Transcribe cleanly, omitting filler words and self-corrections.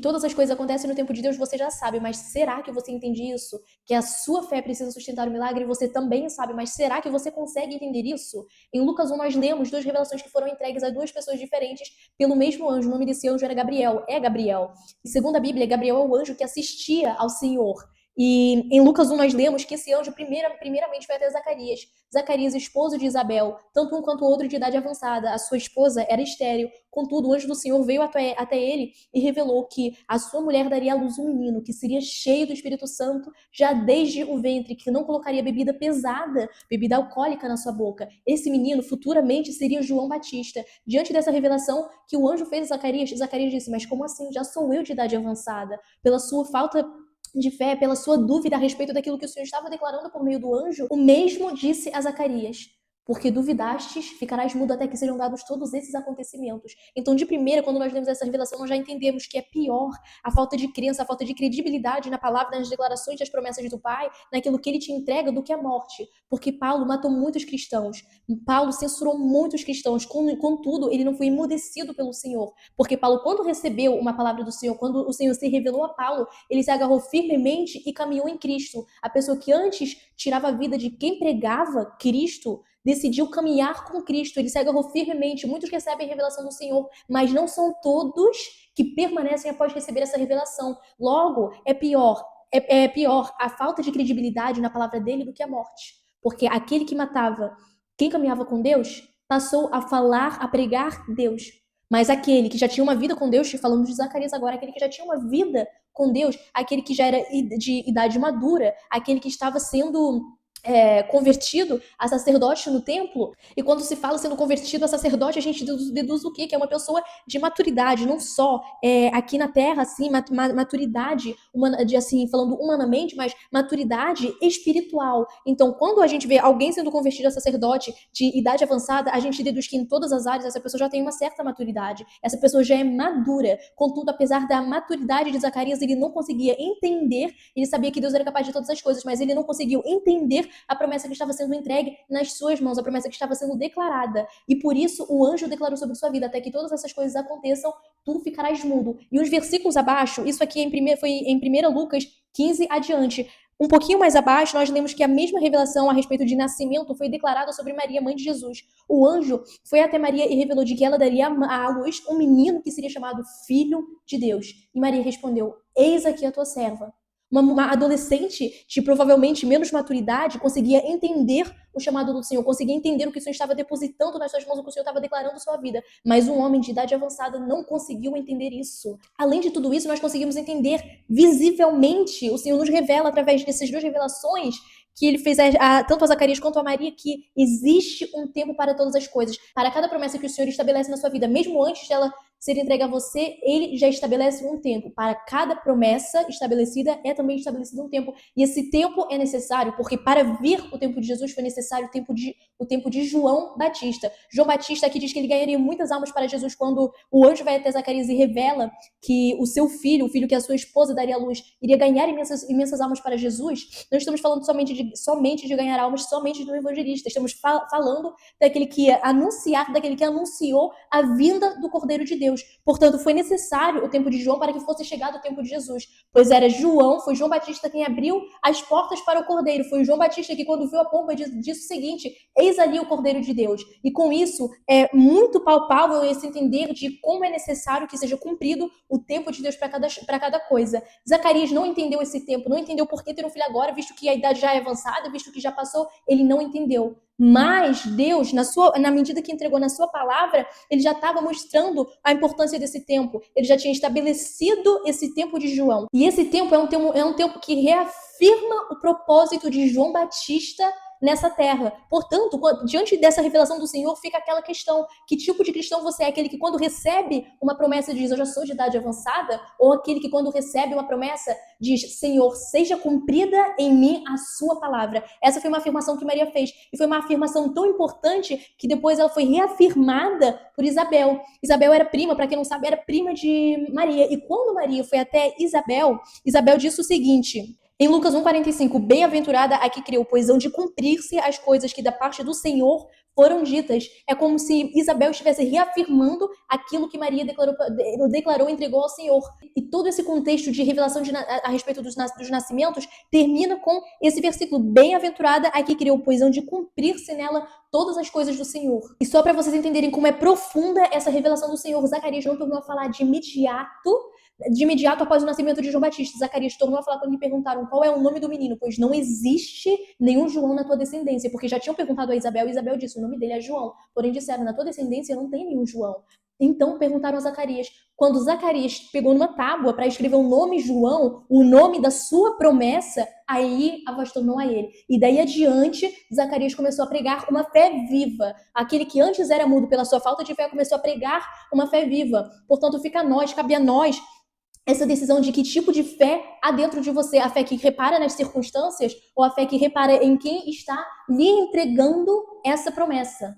todas as coisas acontecem no tempo de Deus, você já sabe, mas será que você entende isso? Que a sua fé precisa sustentar o milagre, você também sabe, mas será que você consegue entender isso? Em Lucas 1 nós lemos duas revelações que foram entregues a duas pessoas diferentes pelo mesmo anjo. O nome desse anjo era Gabriel, é Gabriel. E segundo a Bíblia, Gabriel é o anjo que assistia ao Senhor. E em Lucas 1 nós lemos que esse anjo primeiramente foi até Zacarias. Zacarias, esposo de Isabel, tanto um quanto o outro de idade avançada. A sua esposa era estéril. Contudo, o anjo do Senhor veio até ele e revelou que a sua mulher daria à luz um menino que seria cheio do Espírito Santo já desde o ventre, que não colocaria bebida pesada, bebida alcoólica na sua boca. Esse menino futuramente seria João Batista. Diante dessa revelação que o anjo fez a Zacarias, Zacarias disse: mas como assim? Já sou eu de idade avançada. Pela sua falta de fé, pela sua dúvida a respeito daquilo que o Senhor estava declarando por meio do anjo, o mesmo disse a Zacarias: porque duvidastes, ficarás mudo até que sejam dados todos esses acontecimentos. Então, de primeira, quando nós lemos essa revelação, nós já entendemos que é pior a falta de crença, a falta de credibilidade na palavra, nas declarações, das promessas do Pai, naquilo que ele te entrega, do que a morte. Porque Paulo matou muitos cristãos. Paulo censurou muitos cristãos. Contudo, ele não foi emudecido pelo Senhor. Porque Paulo, quando recebeu uma palavra do Senhor, quando o Senhor se revelou a Paulo, ele se agarrou firmemente e caminhou em Cristo. A pessoa que antes tirava a vida de quem pregava Cristo, decidiu caminhar com Cristo, ele se agarrou firmemente. Muitos recebem a revelação do Senhor, mas não são todos que permanecem após receber essa revelação. Logo, é pior a falta de credibilidade na palavra dele do que a morte. Porque aquele que matava quem caminhava com Deus, passou a falar, a pregar Deus. Mas aquele que já tinha uma vida com Deus, falando de Zacarias agora, aquele que já tinha uma vida com Deus, aquele que já era de idade madura, aquele que estava sendo convertido a sacerdote no templo. E quando se fala sendo convertido a sacerdote, a gente deduz o quê? Que é uma pessoa de maturidade, não só aqui na terra, assim, maturidade, assim, falando humanamente, mas maturidade espiritual. Então, quando a gente vê alguém sendo convertido a sacerdote de idade avançada, a gente deduz que em todas as áreas essa pessoa já tem uma certa maturidade, essa pessoa já é madura. Contudo, apesar da maturidade de Zacarias, ele não conseguia entender, ele sabia que Deus era capaz de todas as coisas, mas ele não conseguiu entender a promessa que estava sendo entregue nas suas mãos, a promessa que estava sendo declarada. E por isso o anjo declarou sobre sua vida: até que todas essas coisas aconteçam, tu ficarás mudo. E uns versículos abaixo, isso aqui foi em 1 Lucas 15 adiante. Um pouquinho mais abaixo, nós lemos que a mesma revelação a respeito de nascimento foi declarada sobre Maria, mãe de Jesus. O anjo foi até Maria e revelou de que ela daria à luz um menino que seria chamado Filho de Deus. E Maria respondeu: eis aqui a tua serva. Uma adolescente de provavelmente menos maturidade conseguia entender o chamado do Senhor, conseguia entender o que o Senhor estava depositando nas suas mãos, o que o Senhor estava declarando sua vida. Mas um homem de idade avançada não conseguiu entender isso. Além de tudo isso, nós conseguimos entender visivelmente, o Senhor nos revela através dessas duas revelações que ele fez tanto a Zacarias quanto a Maria, que existe um tempo para todas as coisas. Para cada promessa que o Senhor estabelece na sua vida, mesmo antes dela ser entregue a você, ele já estabelece um tempo. Para cada promessa estabelecida, é também estabelecido um tempo. E esse tempo é necessário, porque para vir o tempo de Jesus foi necessário o tempo de João Batista. João Batista aqui diz que ele ganharia muitas almas para Jesus quando o anjo vai até Zacarias e revela que o seu filho, o filho que a sua esposa daria à luz, iria ganhar imensas almas para Jesus. Não estamos falando somente de ganhar almas, somente do evangelista. Estamos falando daquele que ia anunciar, daquele que anunciou a vinda do Cordeiro de Deus. Portanto, foi necessário o tempo de João para que fosse chegado o tempo de Jesus. Pois foi João Batista quem abriu as portas para o Cordeiro. Foi João Batista que, quando viu a pomba, disse o seguinte: eis ali o Cordeiro de Deus. E com isso, é muito palpável esse entender de como é necessário que seja cumprido o tempo de Deus para cada coisa. Zacarias não entendeu esse tempo, não entendeu por que ter um filho agora, visto que a idade já é avançada, visto que já passou, ele não entendeu. Mas Deus, na medida que entregou na sua palavra, ele já estava mostrando a importância desse tempo. Ele já tinha estabelecido esse tempo de João. E esse tempo é um tempo que reafirma o propósito de João Batista nessa terra. Portanto, diante dessa revelação do Senhor, fica aquela questão: que tipo de cristão você é? Aquele que quando recebe uma promessa diz: eu já sou de idade avançada? Ou aquele que quando recebe uma promessa diz: Senhor, seja cumprida em mim a sua palavra? Essa foi uma afirmação que Maria fez, e foi uma afirmação tão importante que depois ela foi reafirmada por Isabel. Isabel era prima, para quem não sabe, era prima de Maria. E quando Maria foi até Isabel disse o seguinte: em Lucas 1,45, bem-aventurada a que creu, pois hão de cumprir-se as coisas que da parte do Senhor foram ditas. É como se Isabel estivesse reafirmando aquilo que Maria declarou e entregou ao Senhor. E todo esse contexto de revelação a respeito dos nascimentos termina com esse versículo: bem-aventurada a que criou, pois hão de cumprir-se nela todas as coisas do Senhor. E só para vocês entenderem como é profunda essa revelação do Senhor, Zacarias não tornou a falar de imediato após o nascimento de João Batista. Zacarias tornou a falar quando lhe perguntaram qual é o nome do menino, pois não existe nenhum João na tua descendência, porque já tinham perguntado a Isabel, e Isabel disse: o nome dele é João, porém disseram: na tua descendência não tem nenhum João. Então perguntaram a Zacarias. Quando Zacarias pegou numa tábua para escrever o nome João, o nome da sua promessa, aí a voz tornou a ele. E daí adiante, Zacarias começou a pregar uma fé viva. Aquele que antes era mudo pela sua falta de fé começou a pregar uma fé viva. Portanto, cabe a nós essa decisão de que tipo de fé há dentro de você. A fé que repara nas circunstâncias ou a fé que repara em quem está lhe entregando essa promessa.